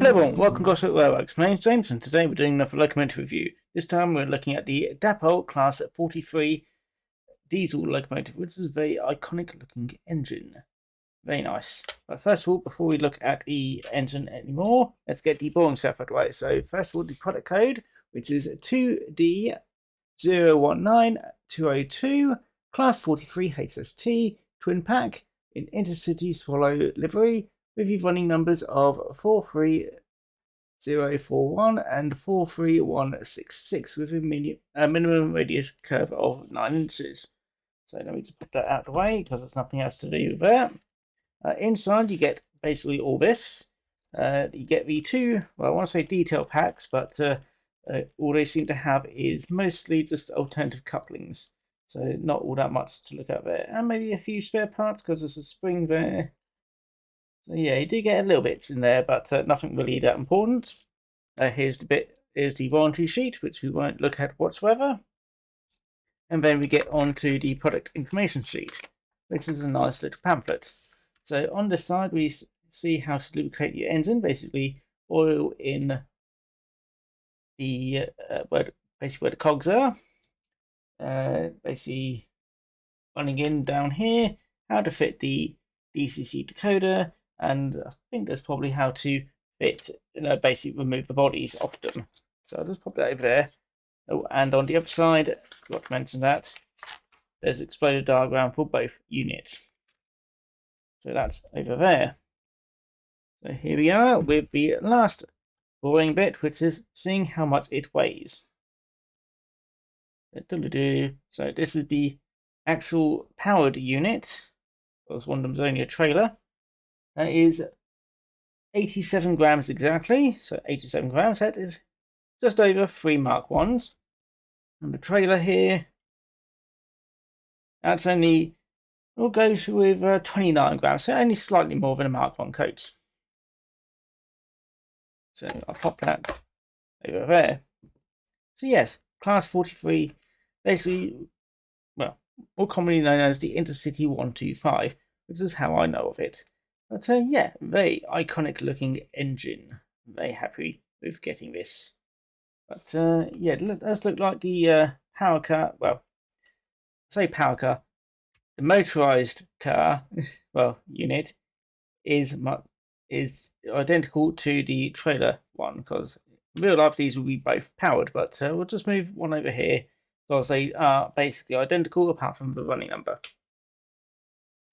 Hello everyone, welcome to Gosport Railworks. My name's James and today we're doing another locomotive review. This time we're looking at the Dapol Class 43 diesel locomotive, which is a very iconic looking engine. Very nice. But first of all, before we look at the engine anymore, let's get the boring stuff out of the way. So first of all, the product code, which is 2D019202, Class 43 HST, twin pack, in Intercity Swallow livery, with your running numbers of 43041 and 43166 with a minimum radius curve of 9 inches. So let me just put that out of the way because there's nothing else to do with that. Inside you get basically all this. You get the two, well, I want to say detail packs, but all they seem to have is mostly just alternative couplings. So not all that much to look at there. And maybe a few spare parts because there's a spring there. So yeah, you do get a little bits in there, but nothing really that important. Here's the warranty sheet, which we won't look at whatsoever. And then we get on to the product information sheet, which is a nice little pamphlet. So on this side, we see how to lubricate your engine. Basically, oil in the where the cogs are. Basically, running in down here, how to fit the DCC decoder. And I think there's probably how to fit, basically remove the bodies off them. So I'll just pop that over there. Oh, and on the other side, forgot to mention that, there's an exploder diagram for both units. So that's over there. So here we are with the last boring bit, which is seeing how much it weighs. So this is the actual powered unit. Because one of them's only a trailer. That is 87 grams exactly, so 87 grams, that is just over 3 Mark 1s. And the trailer here, that's only, will go with 29 grams, so only slightly more than a Mark 1 coach. So I'll pop that over there. So yes, Class 43, basically, well, more commonly known as the Intercity 125, which is how I know of it. But yeah, very iconic looking engine. Very happy with getting this. But yeah, it does look like the power car. Well, I say power car. The motorized car, well, unit is identical to the trailer one, because in real life these will be both powered. But we'll just move one over here because they are basically identical apart from the running number.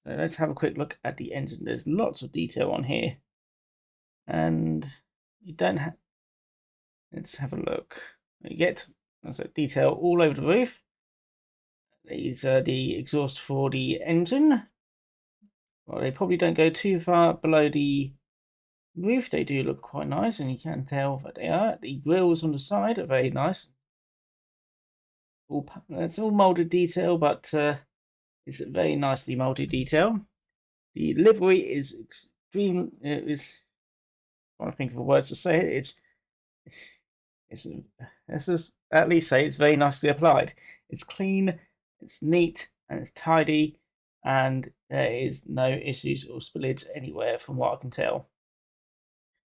So let's have a quick look at the engine. There's lots of detail on here. And you don't have... Let's have a look. You get detail all over the roof. These are the exhaust for the engine. Well, they probably don't go too far below the roof. They do look quite nice, and you can tell that they are. The grills on the side are very nice. It's all molded detail, but... it's a very nicely molded detail. The livery is extreme. Is I want to think of the words to say it. Let's just at least say it's very nicely applied. It's clean, it's neat, and it's tidy, and there is no issues or spillage anywhere from what I can tell.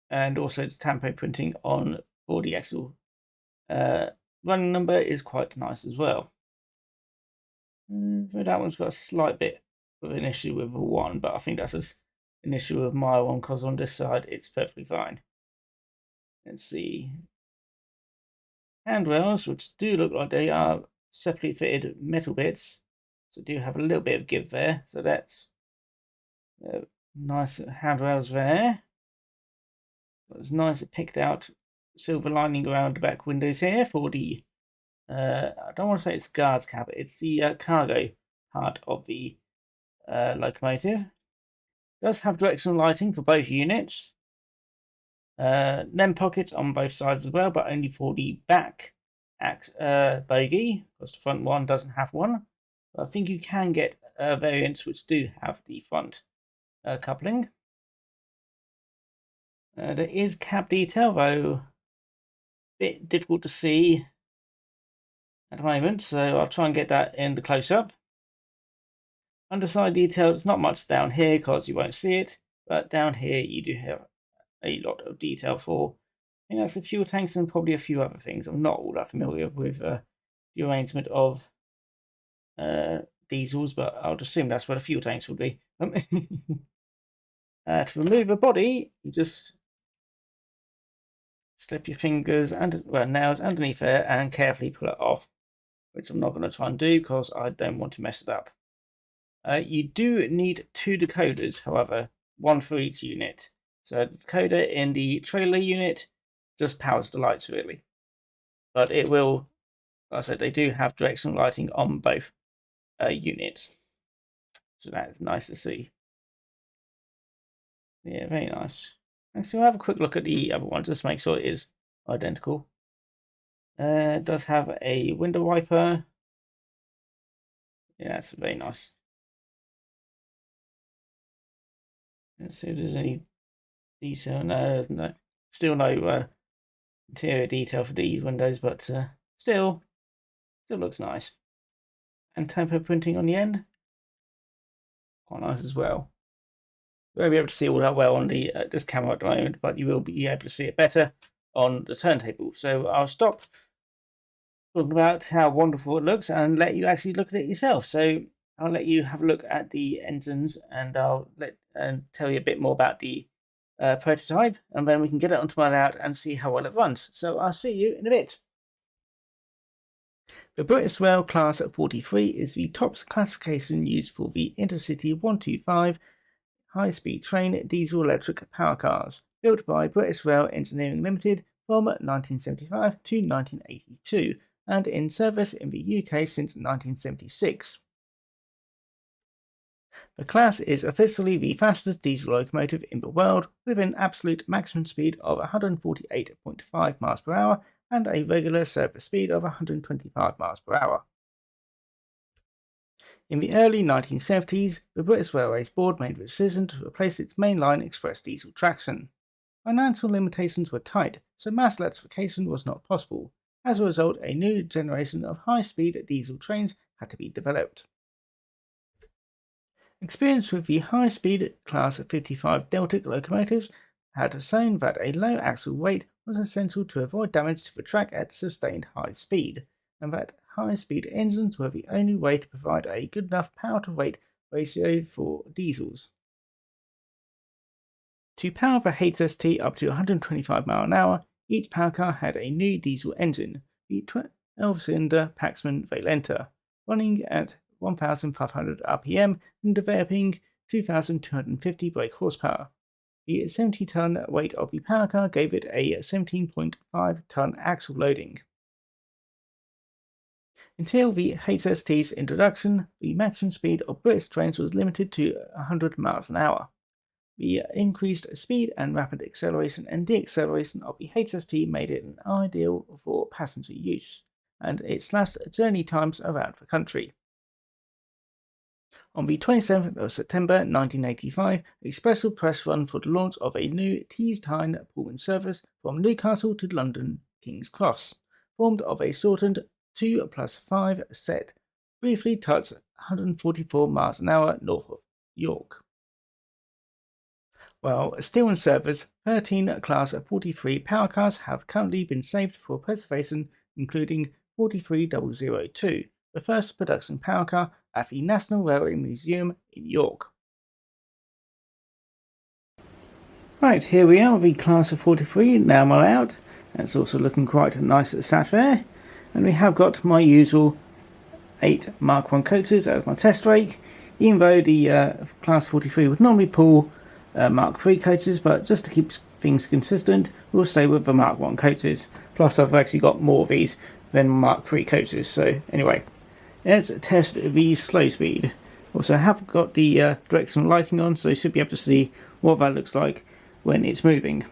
And also the tampo printing on for the actual running number is quite nice as well. That one's got a slight bit of an issue with the one, but I think that's just an issue with my one because on this side it's perfectly fine. Let's see. Handrails, which do look like they are separately fitted metal bits, so do have a little bit of give there. So that's nice handrails there. It's nice picked out silver lining around the back windows here for the I don't want to say it's guard's cab, it's the cargo part of the locomotive. It does have directional lighting for both units. NEM pockets on both sides as well, but only for the back bogie, because the front one doesn't have one. But I think you can get variants which do have the front coupling. There is cab detail, though a bit difficult to see at the moment, so I'll try and get that in the close-up. Underside detail, there's not much down here because you won't see it, but down here you do have a lot of detail for. I think that's the fuel tanks and probably a few other things. I'm not all that familiar with the arrangement of diesels, but I'll just assume that's where the fuel tanks would be. To remove a body, you just slip your fingers and nails underneath there and carefully pull it off, which I'm not going to try and do because I don't want to mess it up. You do need 2 decoders, however, 1 for each unit. So the decoder in the trailer unit just powers the lights really, but it will, like I said, they do have directional lighting on both units, so that is nice to see. Yeah, very nice. And so we'll have a quick look at the other one, just to make sure it is identical. It does have a window wiper. Yeah, that's very nice. Let's see if there's any detail. No, still no interior detail for these windows, but still looks nice. And tempo printing on the end, quite nice as well. You won't be able to see all that well on the this camera at the moment, but you will be able to see it better on the turntable. So I'll stop talking about how wonderful it looks and let you actually look at it yourself. So I'll let you have a look at the engines, and I'll tell you a bit more about the prototype, and then we can get it onto my layout and see how well it runs. So I'll see you in a bit. The British Rail Class 43 is the top classification used for the Intercity 125 high-speed train diesel-electric power cars, built by British Rail Engineering Limited from 1975 to 1982, and in service in the UK since 1976. The class is officially the fastest diesel locomotive in the world, with an absolute maximum speed of 148.5 miles per hour and a regular service speed of 125 miles per hour. In the early 1970s, the British Railways Board made the decision to replace its mainline express diesel traction. Financial limitations were tight, so mass electrification was not possible. As a result, a new generation of high-speed diesel trains had to be developed. Experience with the high-speed Class 55 Deltic locomotives had shown that a low axle weight was essential to avoid damage to the track at sustained high speed, and that high-speed engines were the only way to provide a good enough power-to-weight ratio for diesels. To power the HST up to 125 miles an hour, each power car had a new diesel engine, the 12-cylinder Paxman Valenta, running at 1,500 RPM and developing 2,250 brake horsepower. The 70-ton weight of the power car gave it a 17.5-ton axle loading. Until the HST's introduction, the maximum speed of British trains was limited to 100 miles an hour. The increased speed and rapid acceleration and deacceleration of the HST made it an ideal for passenger use, and it slashed journey times around the country. On the 27th of September 1985, a special press run for the launch of a new Tees-Tyne Pullman service from Newcastle to London King's Cross, formed of a shortened 2+5 set, briefly touched 144 miles an hour north of York. While still in service, 13 Class 43 power cars have currently been saved for preservation, including 43002, the first production power car at the National Railway Museum in York. Right, here we are, the Class of 43, now my out. It's also looking quite nice sat there. And we have got my usual 8 Mark 1 coaches as my test rake, even though the Class 43 would normally pull Mark 3 coaches, but just to keep things consistent, we'll stay with the Mark 1 coaches. Plus I've actually got more of these than Mark 3 coaches, so anyway. Let's test the slow speed. Also, I have got the directional lighting on, so you should be able to see what that looks like when it's moving.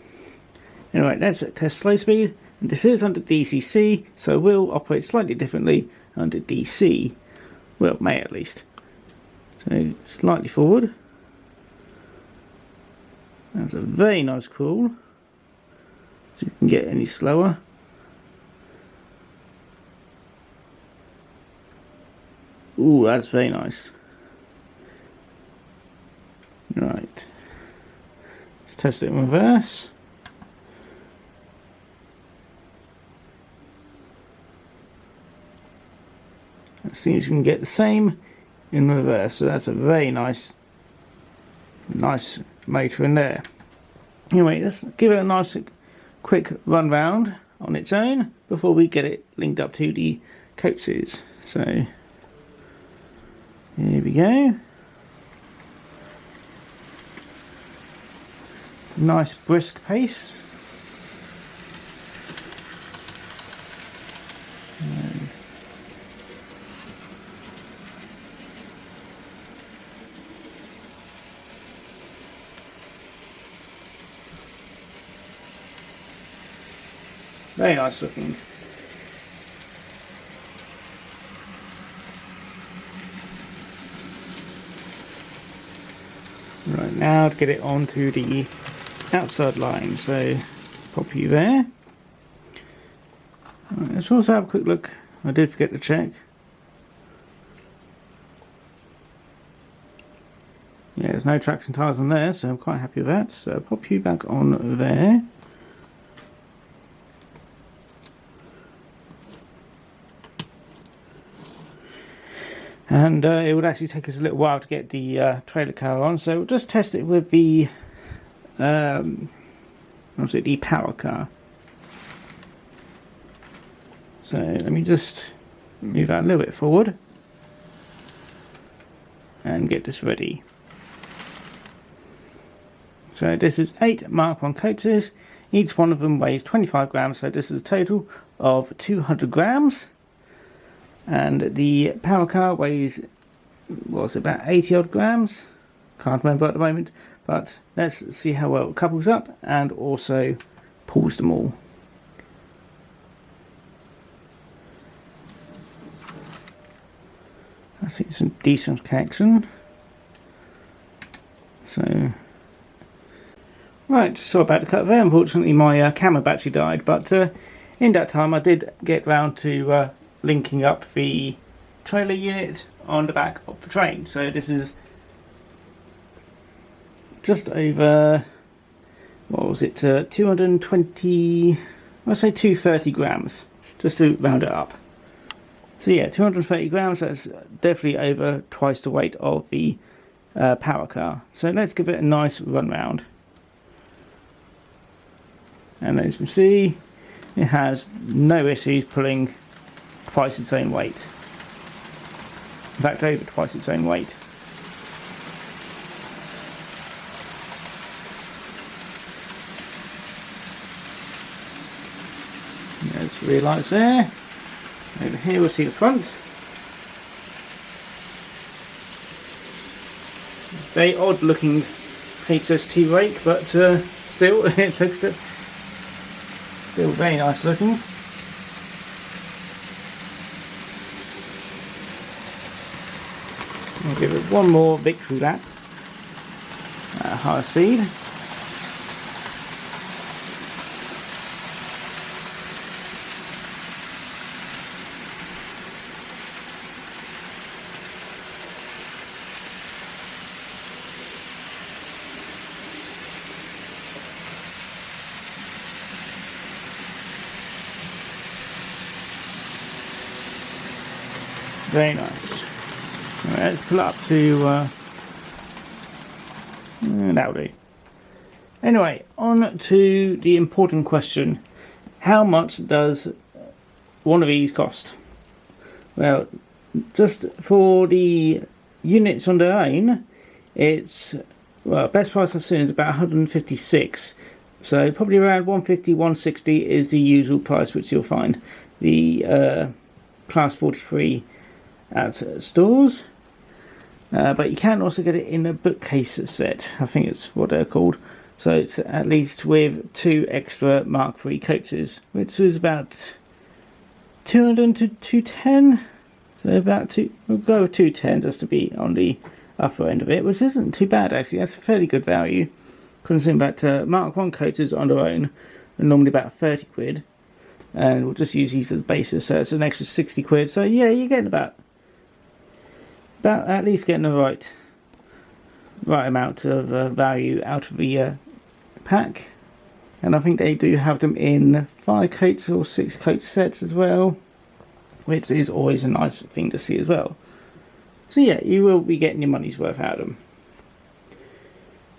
Anyway, let's test slow speed. And this is under DCC, so it will operate slightly differently under DC. Well, it may at least. So, slightly forward. That's a very nice crawl. So you can get any slower. Ooh, that's very nice. Right. Let's test it in reverse. see if you can get the same in reverse. So that's a very nice motor in there. Anyway, let's give it a nice quick run round on its own before we get it linked up to the coaxes. So here we go. Nice brisk pace. Very nice looking. Right, now to get it onto the outside line, so pop you there. Right, let's also have a quick look. I did forget to check. Yeah, there's no tracks and tyres on there, so I'm quite happy with that. So I'll pop you back on there. And it would actually take us a little while to get the trailer car on, so we'll just test it with the the power car. So let me just move that a little bit forward and get this ready. So this is 8 Mark 1 coaxes. Each one of them weighs 25 grams, so this is a total of 200 grams. And the power car weighs, what's it, about 80 odd grams? Can't remember at the moment, but let's see how well it couples up and also pulls them all. I see some decent connection. So, right, so about to cut there. Unfortunately, my camera battery died, but in that time I did get round to linking up the trailer unit on the back of the train. So this is just over, what was it, 220, I'll say 230 grams, just to round it up. So yeah, 230 grams, that's definitely over twice the weight of the power car. So let's give it a nice run round. And as you can see, it has no issues pulling twice its own weight. In fact, over twice its own weight. There's rear lights there. Over here we'll see the front. Very odd looking HST rake, but still it looks still very nice looking. I'll give it one more victory lap at higher speed. Very nice. Right, let's pull it up to that'll do. Anyway, on to the important question: how much does one of these cost? Well, just for the units on their own, it's, well, best price I've seen is about 156. So probably around 150, 160 is the usual price which you'll find the Class 43 at stores. But you can also get it in a bookcase set, I think it's what they're called. So it's at least with 2 extra Mark III coaxes, which is about 200 to 210. So about we'll go with 210 just to be on the upper end of it, which isn't too bad actually. That's a fairly good value, considering that Mark I coaxes on their own are normally about 30 quid. And we'll just use these as the basis, so it's an extra 60 quid. So yeah, you're getting about at least getting the right amount of value out of the pack. And I think they do have them in 5 coats or 6 coat sets as well. which is always a nice thing to see as well. So yeah, you will be getting your money's worth out of them.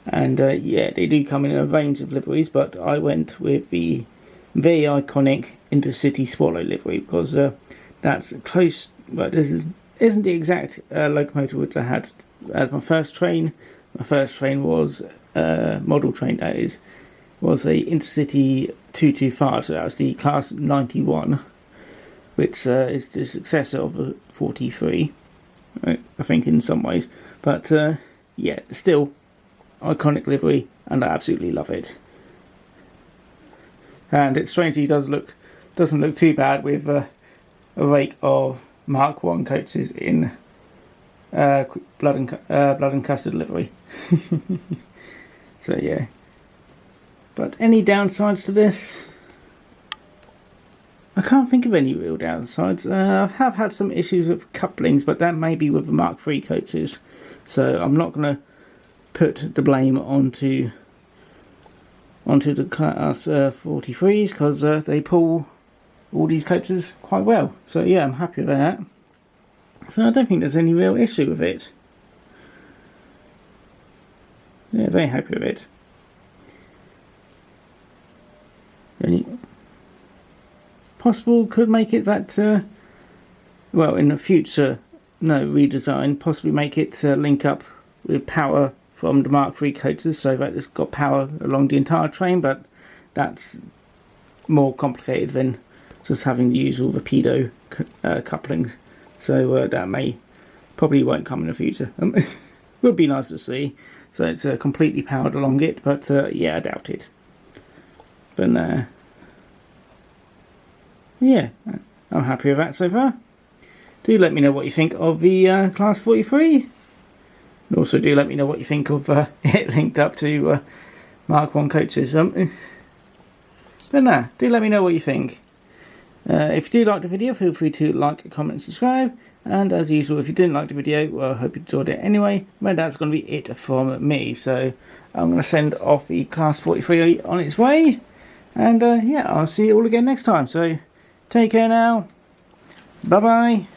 And yeah, they do come in a range of liveries, but I went with the very iconic Intercity Swallow livery because that's close. Well, this isn't the exact locomotive which I had as my first train. My first train was model train, that is, was a Intercity 225, so that was the Class 91, which is the successor of the 43, I think, in some ways. But yeah, still iconic livery, and I absolutely love it. And it strangely doesn't look too bad with a rake of Mark 1 coaches in blood and custard livery. So yeah. But any downsides to this? I can't think of any real downsides. I have had some issues with couplings, but that may be with the Mark 3 coaches. So I'm not going to put the blame onto the Class 43s because they pull all these coaches quite well. So yeah, I'm happy with that. So I don't think there's any real issue with it. Yeah, very happy with it. Any possible could make it that well, in the future, no redesign, possibly make it link up with power from the Mark III coaches, so that it's got power along the entire train, but that's more complicated than just having the usual Rapido couplings. So that probably won't come in the future. Would be nice to see. So it's completely powered along it, but yeah, I doubt it. But yeah, I'm happy with that so far. Do let me know what you think of the Class 43. And also do let me know what you think of it linked up to Mark 1 coaches. But do let me know what you think. If you do like the video, feel free to like, comment and subscribe. And as usual, if you didn't like the video, well, I hope you enjoyed it anyway. Well, that's going to be it from me. So I'm going to send off the Class 43 on its way. And yeah, I'll see you all again next time. So take care now. Bye-bye.